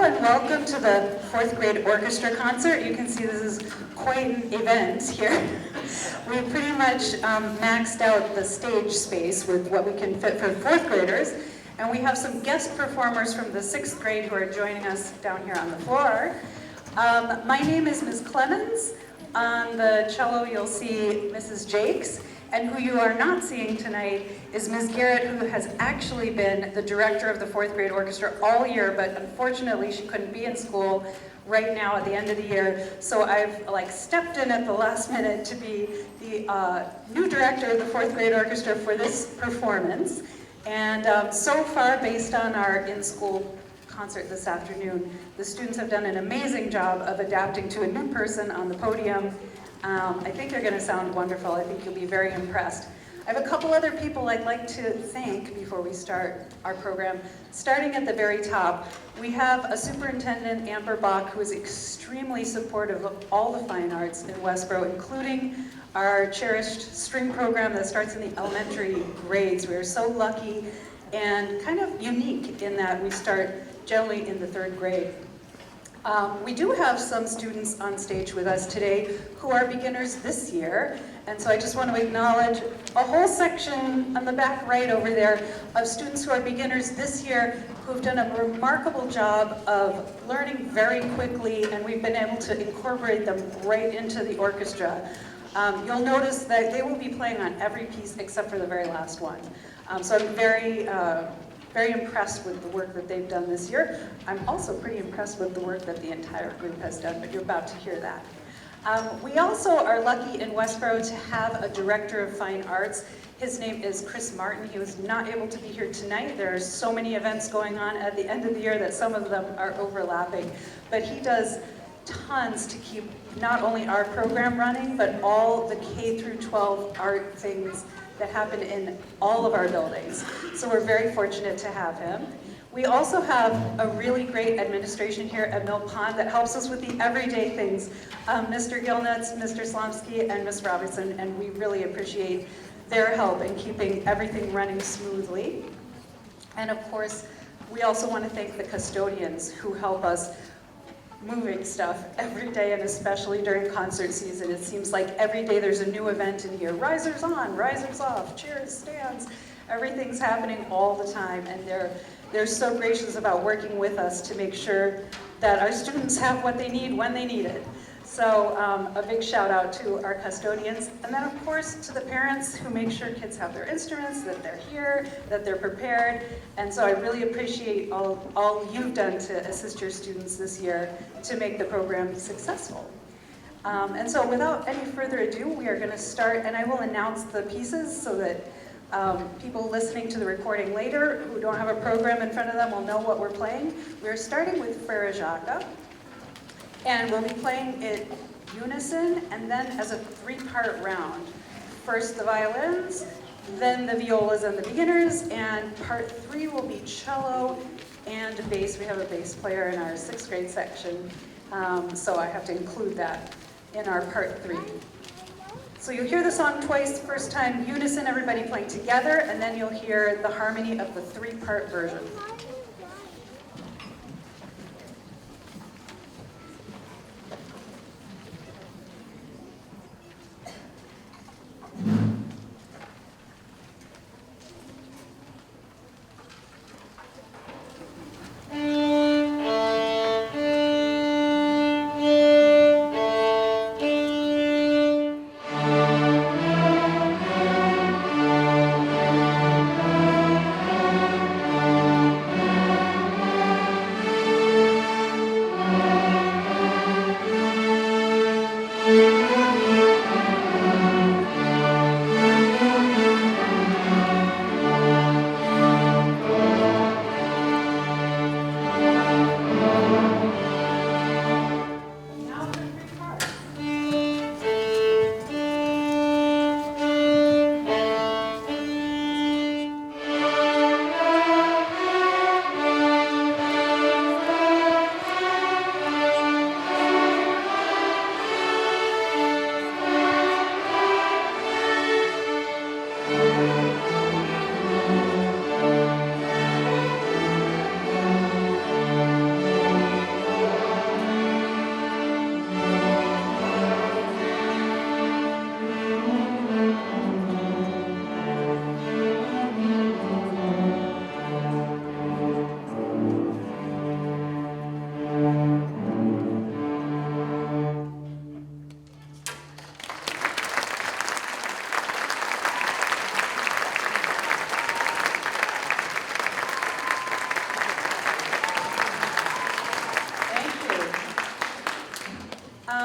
and welcome to the fourth grade orchestra concert. You can see this is quite an event here. We pretty much maxed out the stage space with what we can fit for fourth graders, and we have some guest performers from the sixth grade who are joining us down here on the floor. My name is Ms. Clemans. On the cello you'll see Mrs. Jaques, and who you are not seeing tonight is Ms. Garrett, who has actually been the director of the fourth grade orchestra all year, but unfortunately she couldn't be in school right now at the end of the year. So I've stepped in at the last minute to be the new director of the fourth grade orchestra for this performance. And so far, based on our in-school concert this afternoon, the students have done an amazing job of adapting to a new person on the podium. I think they're going to sound wonderful. I think you'll be very impressed. I have a couple other people I'd like to thank before we start our program. Starting at the very top, we have a superintendent, Amber Bach, who is extremely supportive of all the fine arts in Westboro, including our cherished string program that starts in the elementary grades. We are so lucky and kind of unique in that we start generally in the third grade. We do have some students on stage with us today who are beginners this year, and so I just want to acknowledge a whole section on the back right over there of students who are beginners this year who've done a remarkable job of learning very quickly, and we've been able to incorporate them right into the orchestra. You'll notice that they will be playing on every piece except for the very last one. So I'm very impressed with the work that they've done this year. I'm also pretty impressed with the work that the entire group has done, but you're about to hear that. We also are lucky in Westboro to have a director of fine arts. His name is Chris Martin. He was not able to be here tonight. There are so many events going on at the end of the year that some of them are overlapping, but he does tons to keep not only our program running, but all the K through 12 art things that happen in all of our buildings. So we're very fortunate to have him. We also have a really great administration here at Mill Pond that helps us with the everyday things. Mr. Gilnutz, Mr. Slomsky, and Ms. Robertson, and we really appreciate their help in keeping everything running smoothly. And of course, we also want to thank the custodians who help us moving stuff every day, and especially during concert season. It seems like every day there's a new event in here. Risers on, risers off, chairs, stands, everything's happening all the time, and they're so gracious about working with us to make sure that our students have what they need when they need it. So a big shout out to our custodians, and then of course to the parents who make sure kids have their instruments, that they're here, that they're prepared. And so I really appreciate all you've done to assist your students this year to make the program successful. And so without any further ado, we are going to start, and I will announce the pieces so that people listening to the recording later who don't have a program in front of them will know what we're playing. We're starting with Theresa Jaques. And we'll be playing it unison and then as a three-part round. First the violins, then the violas and the beginners, and part three will be cello and bass. We have a bass player in our sixth grade section, so I have to include that in our part three. So you'll hear the song twice. First time unison, everybody playing together, and then you'll hear the harmony of the three-part version.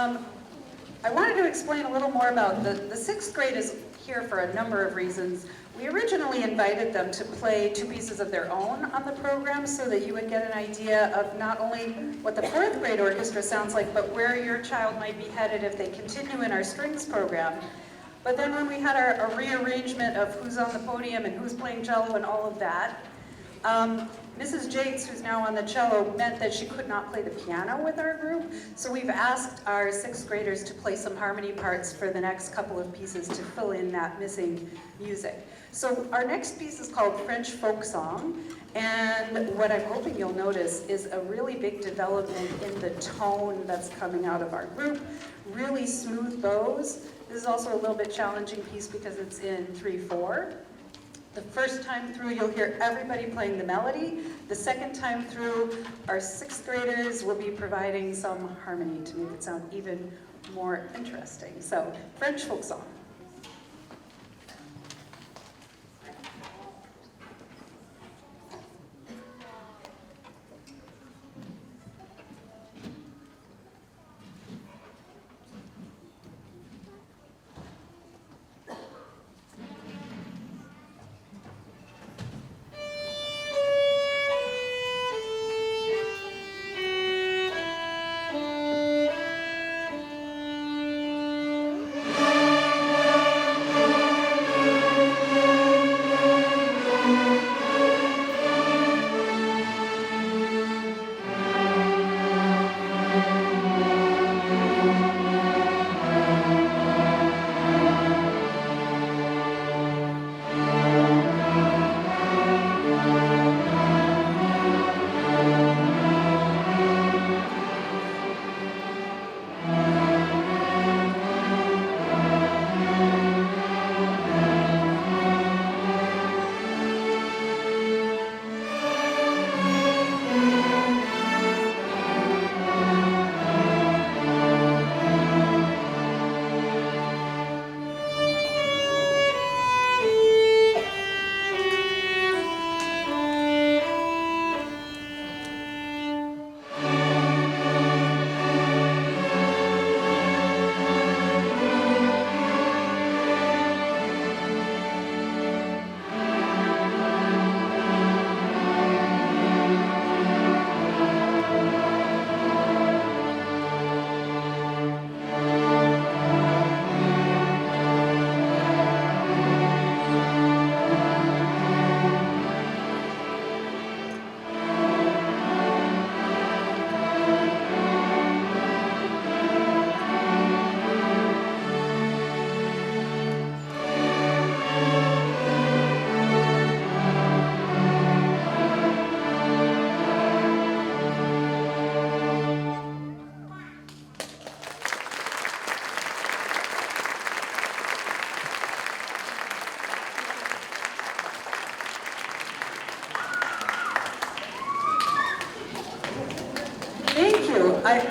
I wanted to explain a little more about the sixth grade is here for a number of reasons. We originally invited them to play 2 pieces of their own on the program so that you would get an idea of not only what the fourth grade orchestra sounds like, but where your child might be headed if they continue in our strings program. But then when we had our rearrangement of who's on the podium and who's playing cello and all of that, Mrs. Jaques, who's now on the cello, meant that she could not play the piano with our group. So we've asked our 6th graders to play some harmony parts for the next couple of pieces to fill in that missing music. So our next piece is called French Folk Song. And what I'm hoping you'll notice is a really big development in the tone that's coming out of our group. Really smooth bows. This is also a little bit challenging piece because it's in 3/4. The first time through, you'll hear everybody playing the melody. The second time through, our 6th graders will be providing some harmony to make it sound even more interesting. So, French Folk Song.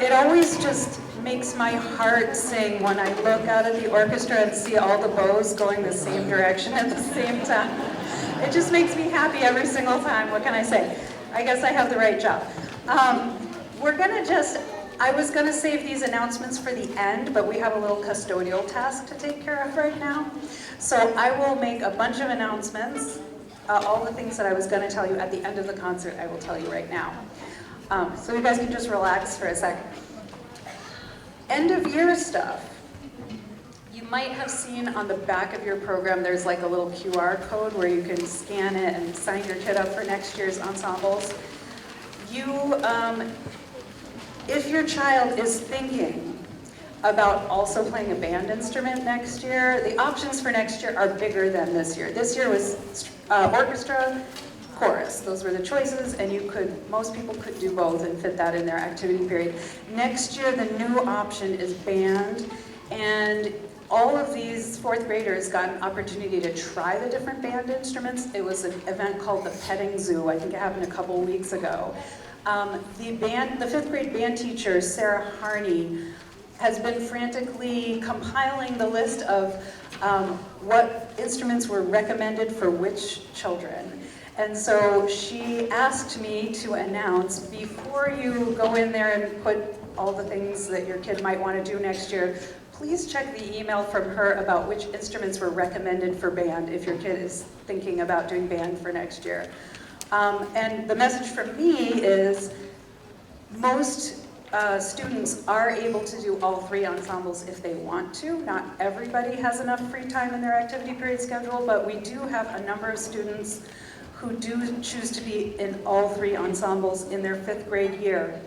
It always just makes my heart sing when I look out at the orchestra and see all the bows going the same direction at the same time. It just makes me happy every single time. What can I say? I guess I have the right job. I was gonna save these announcements for the end, but we have a little custodial task to take care of right now. So I will make a bunch of announcements. All the things that I was gonna tell you at the end of the concert, I will tell you right now. So you guys can just relax for a second. End of year stuff. You might have seen on the back of your program, there's like a little QR code where you can scan it and sign your kid up for next year's ensembles. If your child is thinking about also playing a band instrument next year, the options for next year are bigger than this year. This year was orchestra, chorus. Those were the choices, and most people could do both and fit that in their activity period. Next year, the new option is band, and all of these 4th graders got an opportunity to try the different band instruments. It was an event called the Petting Zoo. I think it happened a couple of weeks ago. The 5th grade band teacher, Sarah Harney, has been frantically compiling the list of what instruments were recommended for which children. And so she asked me to announce, before you go in there and put all the things that your kid might want to do next year, please check the email from her about which instruments were recommended for band if your kid is thinking about doing band for next year. And the message from me is most students are able to do all 3 ensembles if they want to. Not everybody has enough free time in their activity period schedule, but we do have a number of students who do choose to be in all 3 ensembles in their 5th grade year.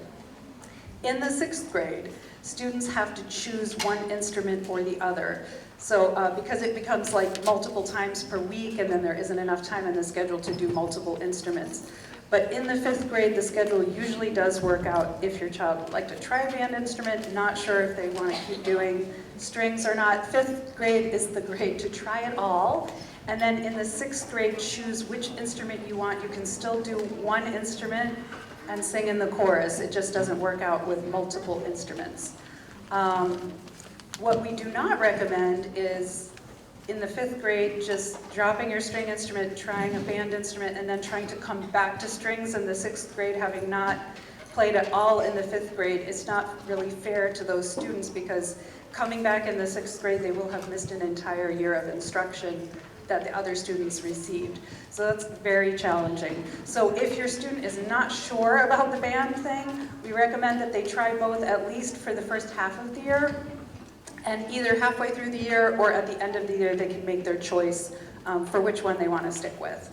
In the 6th grade, students have to choose one instrument or the other. So because it becomes like multiple times per week, and then there isn't enough time in the schedule to do multiple instruments. But in the 5th grade, the schedule usually does work out if your child would like to try a band instrument, not sure if they want to keep doing strings or not. 5th grade is the grade to try it all. And then in the 6th grade, choose which instrument you want. You can still do one instrument and sing in the chorus. It just doesn't work out with multiple instruments. What we do not recommend is in the 5th grade, just dropping your string instrument, trying a band instrument, and then trying to come back to strings in the 6th grade, having not played at all in the 5th grade. It's not really fair to those students because coming back in the 6th grade, they will have missed an entire year of instruction that the other students received. So that's very challenging. So if your student is not sure about the band thing, we recommend that they try both at least for the first half of the year, and either halfway through the year or at the end of the year they can make their choice for which one they want to stick with.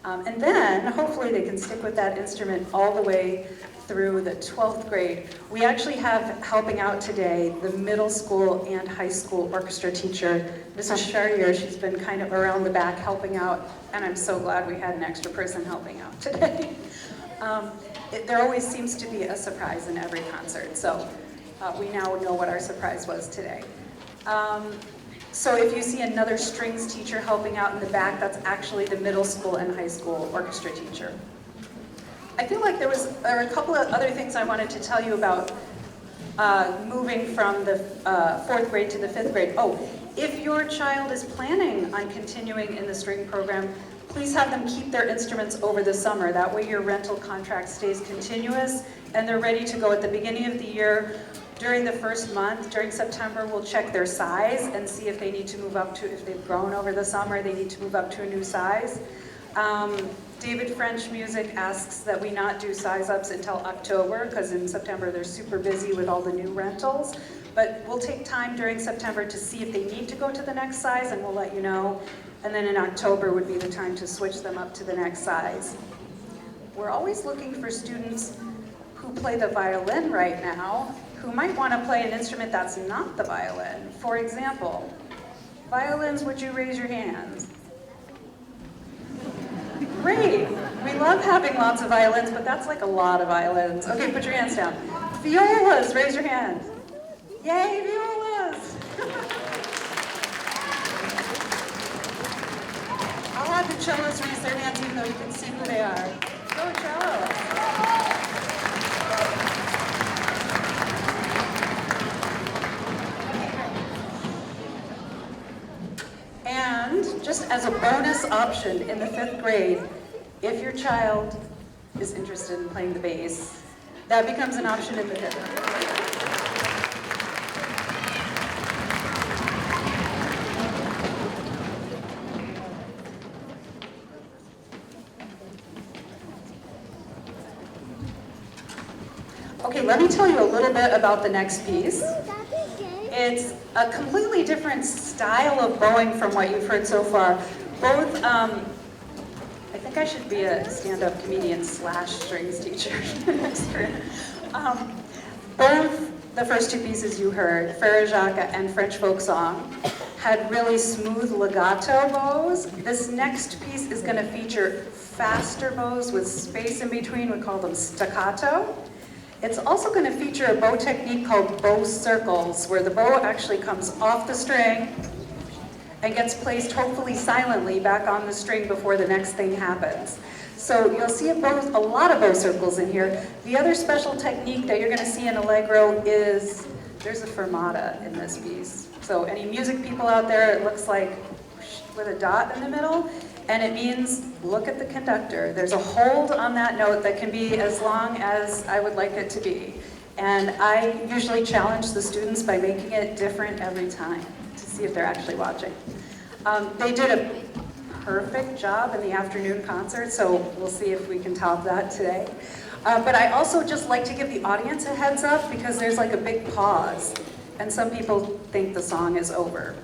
And then hopefully they can stick with that instrument all the way through the 12th grade. We actually have helping out today the middle school and high school orchestra teacher, Mrs. Charrier. She's been kind of around the back helping out, and I'm so glad we had an extra person helping out today. There always seems to be a surprise in every concert, so we now know what our surprise was today. So if you see another strings teacher helping out in the back, that's actually the middle school and high school orchestra teacher. I feel like there are a couple of other things I wanted to tell you about moving from the 4th grade to the 5th grade. Oh, if your child is planning on continuing in the string program, please have them keep their instruments over the summer. That way your rental contract stays continuous and they're ready to go at the beginning of the year. During the first month, during September, we'll check their size and see if they need to move up to, if they've grown over the summer, they need to move up to a new size. David French Music asks that we not do size ups until October, because in September they're super busy with all the new rentals. But we'll take time during September to see if they need to go to the next size, and we'll let you know. And then in October would be the time to switch them up to the next size. We're always looking for students who play the violin right now, who might want to play an instrument that's not the violin. For example, violins, would you raise your hands? Great, we love having lots of violins, but that's like a lot of violins. Okay, put your hands down. Violas, raise your hands. Yay, violas! I'll have the cellos raise their hands even though you can see who they are. Go cellos! And just as a bonus option in the 5th grade, if your child is interested in playing the bass, that becomes an option in the 5th grade. Okay, let me tell you a little bit about the next piece. It's a completely different style of bowing from what you've heard so far. Both, I think I should be a stand-up comedian / strings teacher. Both the first 2 pieces you heard, Theresa Jaques and French folk song, had really smooth legato bows. This next piece is going to feature faster bows with space in between. We call them staccato. It's also going to feature a bow technique called bow circles, where the bow actually comes off the string and gets placed hopefully silently back on the string before the next thing happens. So you'll see a lot of bow circles in here. The other special technique that you're going to see in Allegro is, there's a fermata in this piece. So any music people out there, it looks like with a dot in the middle. And it means, look at the conductor. There's a hold on that note that can be as long as I would like it to be. And I usually challenge the students by making it different every time to see if they're actually watching. They did a perfect job in the afternoon concert, so we'll see if we can top that today. But I also just like to give the audience a heads up because there's like a big pause, and some people think the song is over.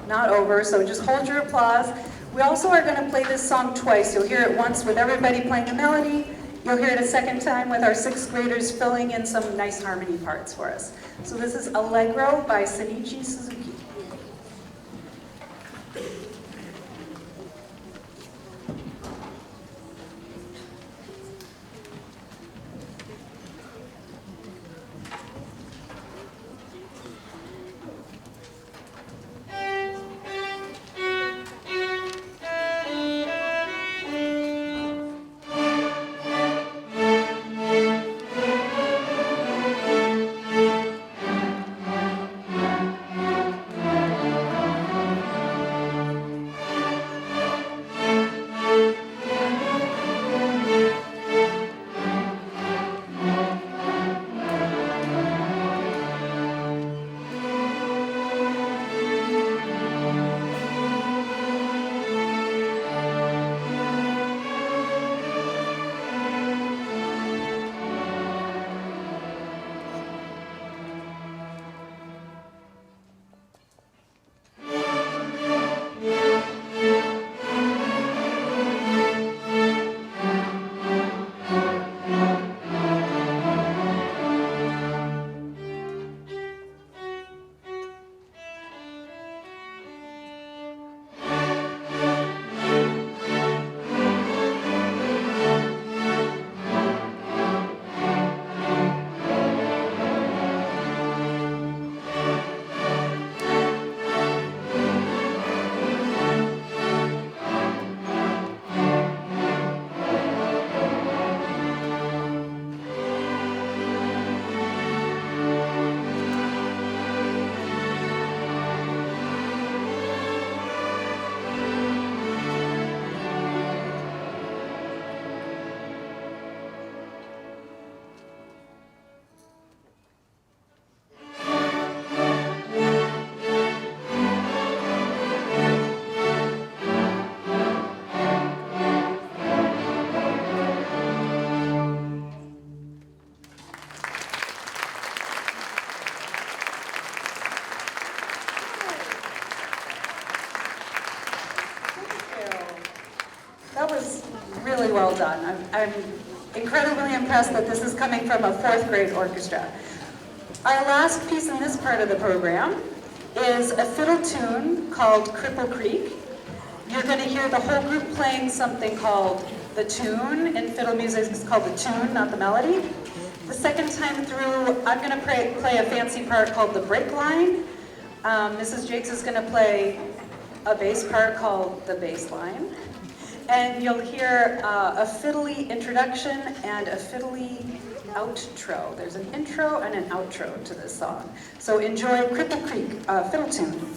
Not over, so just hold your applause. We also are going to play this song twice. You'll hear it once with everybody playing the melody. You'll hear it a second time with our 6th graders filling in some nice harmony parts for us. So this is Allegro by Shinichi Suzuki. That was really well done. I'm incredibly impressed that this is coming from a 4th grade orchestra. Our last piece in this part of the program is a fiddle tune called Cripple Creek. You're going to hear the whole group playing something called the tune. In fiddle music, it's called the tune, not the melody. The second time through, I'm going to play a fancy part called the break line. Mrs. Jaques is going to play a bass part called the bass line. And you'll hear a fiddly introduction and a fiddly outro. There's an intro and an outro to this song. So enjoy Cripple Creek fiddle tune.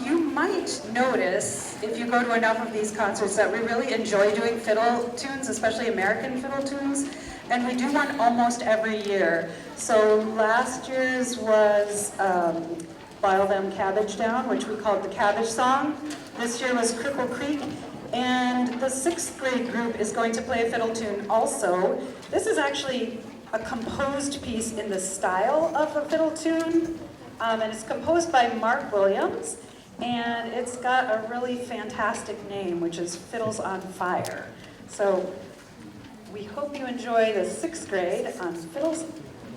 You might notice, if you go to enough of these concerts, that we really enjoy doing fiddle tunes, especially American fiddle tunes, and we do one almost every year. So last year's was Boil Them Cabbage Down, which we called the Cabbage Song. This year was Cripple Creek, and the 6th grade group is going to play a fiddle tune also. This is actually a composed piece in the style of a fiddle tune. And it's composed by Mark Williams, and it's got a really fantastic name, which is Fiddles on Fire. So we hope you enjoy the 6th grade on Fiddles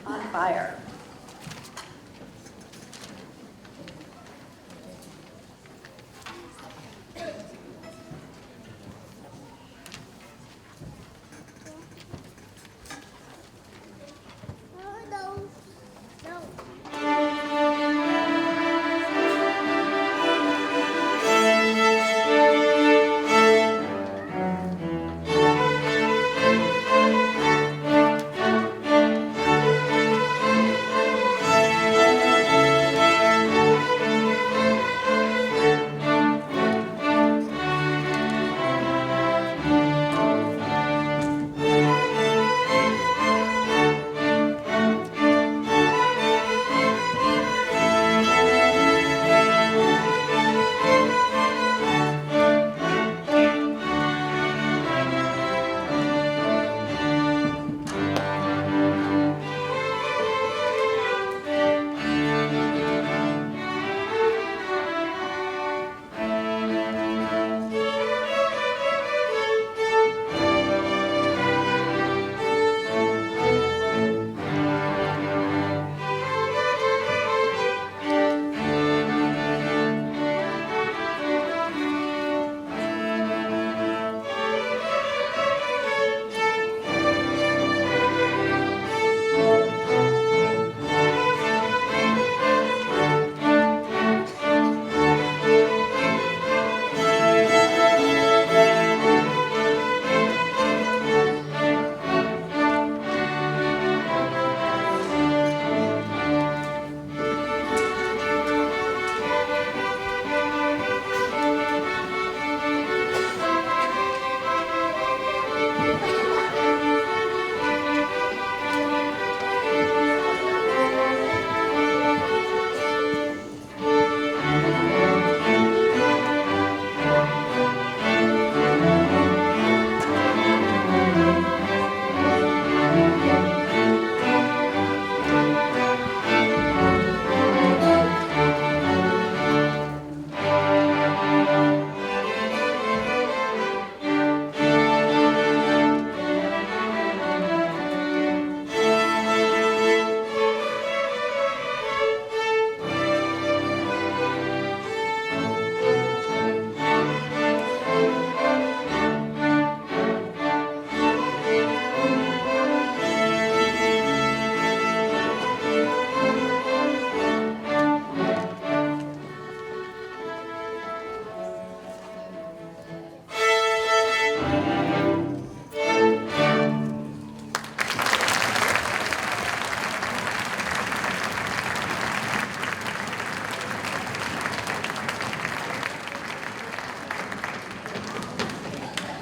on Fire.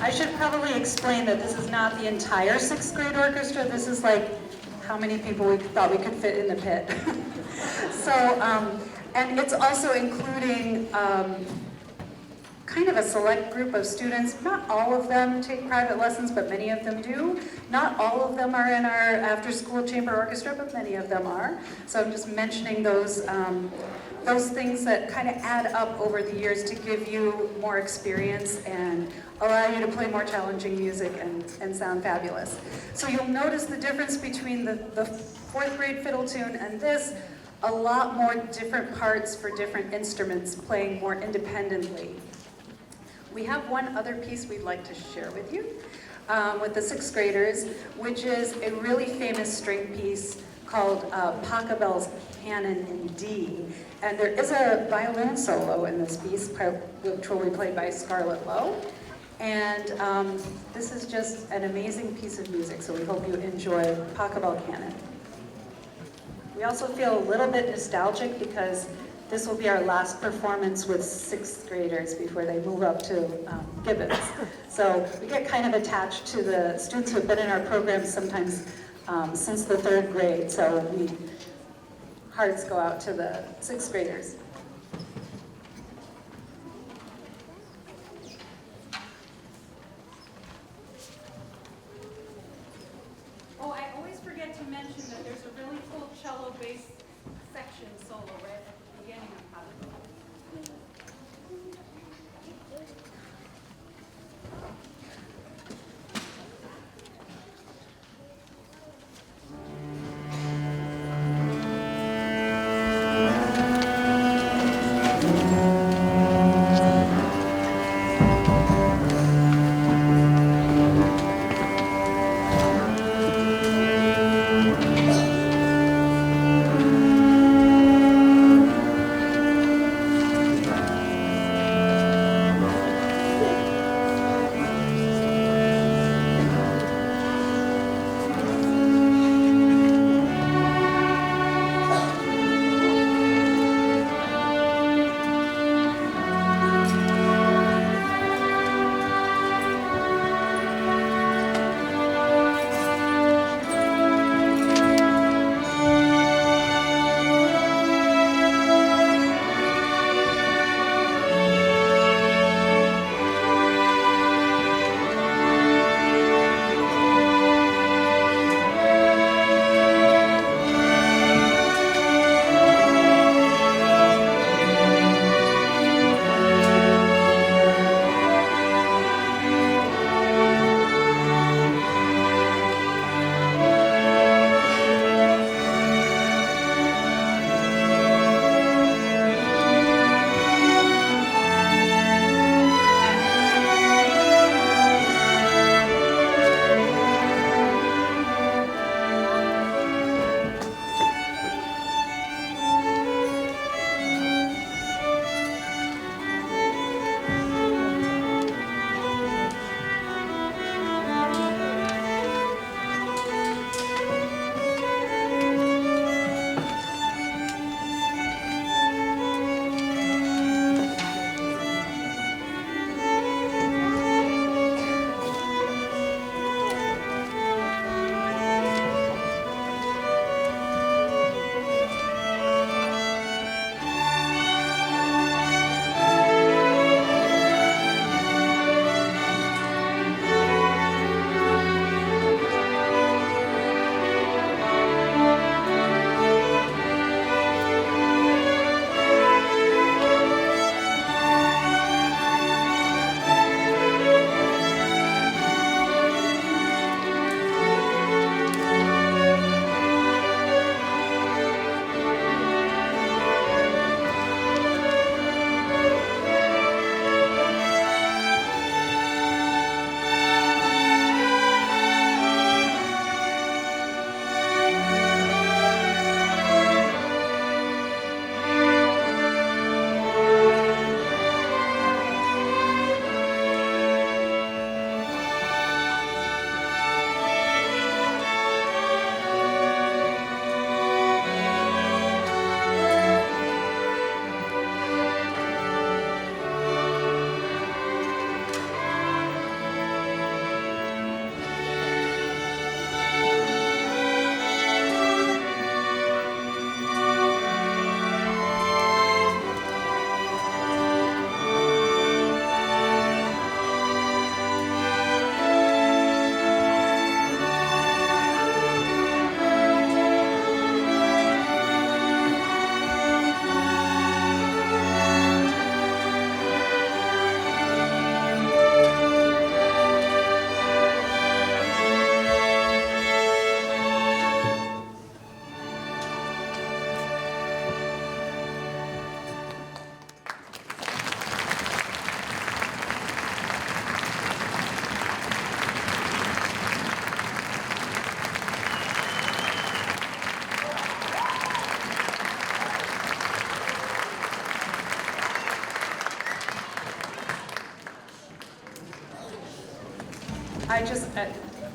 I should probably explain that this is not the entire 6th grade orchestra. This is like how many people we thought we could fit in the pit. So, and it's also including kind of a select group of students. Not all of them take private lessons, but many of them do. Not all of them are in our after-school chamber orchestra, but many of them are. So I'm just mentioning those things that kind of add up over the years to give you more experience and allow you to play more challenging music and sound fabulous. So you'll notice the difference between the 4th grade fiddle tune and this, a lot more different parts for different instruments playing more independently. We have one other piece we'd like to share with you with the 6th graders, which is a really famous string piece called Pachelbel's Canon in D. And there is a violin solo in this piece, which will be played by Scarlett Lowe. And this is just an amazing piece of music, so we hope you enjoy Pachelbel Canon. We also feel a little bit nostalgic because this will be our last performance with 6th graders before they move up to Gibbons. So we get kind of attached to the students who have been in our program sometimes since the 3rd grade. So hearts go out to the 6th graders. Oh, I always forget to mention that there's a really cool cello bass section solo right at the beginning of How to Go.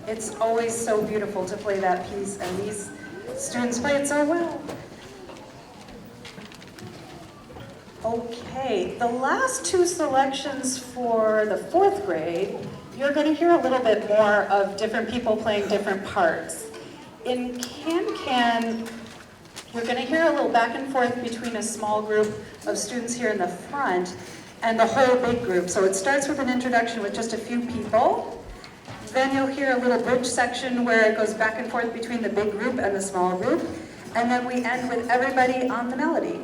It's always so beautiful to play that piece, and these students play it so well. Okay, the last two selections for the fourth grade, you're going to hear a little bit more of different people playing different parts. In Can-Can, you're going to hear a little back and forth between a small group of students here in the front and the whole big group. So it starts with an introduction with just a few people. Then you'll hear a little bridge section where it goes back and forth between the big group and the small group. And then we end with everybody on the melody.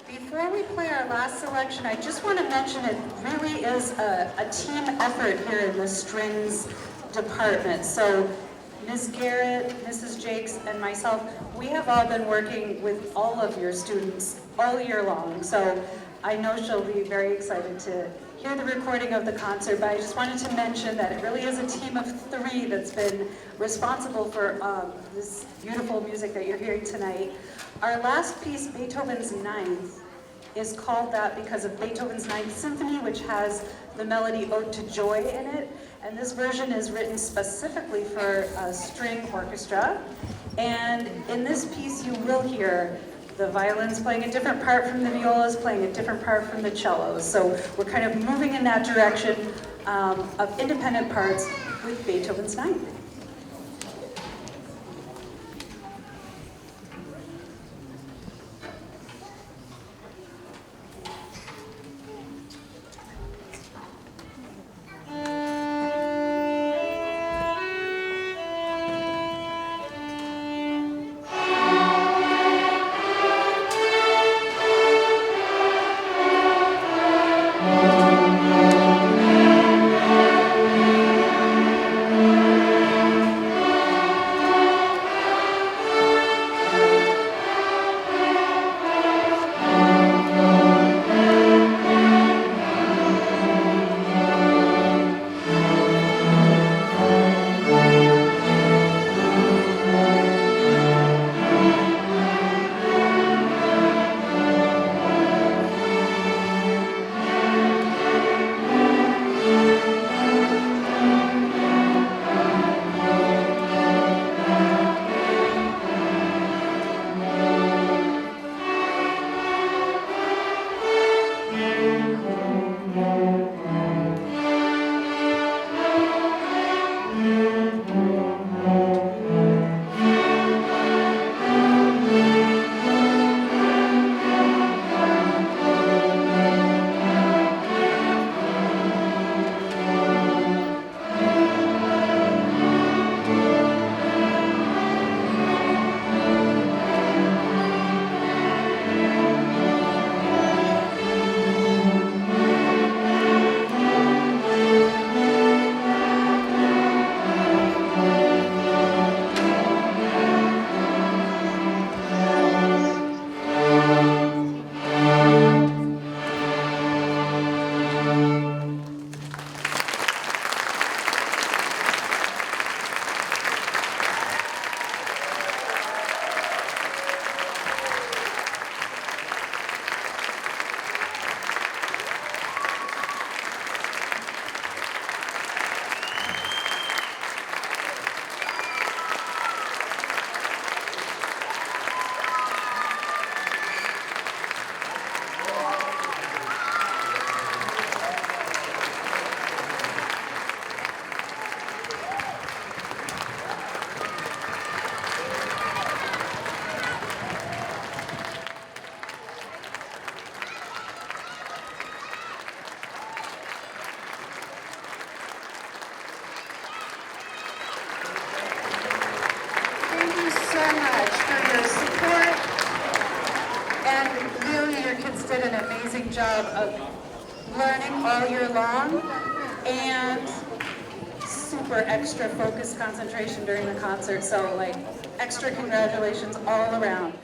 Before we play our last selection, I just want to mention it really is a team effort here in the strings department. So Ms. Garrett, Mrs. Jaques, and myself, we have all been working with all of your students all year long. So I know she'll be very excited to hear the recording of the concert, but I just wanted to mention that it really is a team of three that's been responsible for this beautiful music that you're hearing tonight. Our last piece, Beethoven's Ninth, is called that because of Beethoven's Ninth Symphony, which has the melody Ode to Joy in it. And this version is written specifically for a string orchestra. And in this piece, you will hear the violins playing a different part from the violas, playing a different part from the cellos. So we're kind of moving in that direction of independent parts with Beethoven's Ninth. did an amazing job of learning all year long and super extra focused concentration during the concert. So like extra congratulations all around.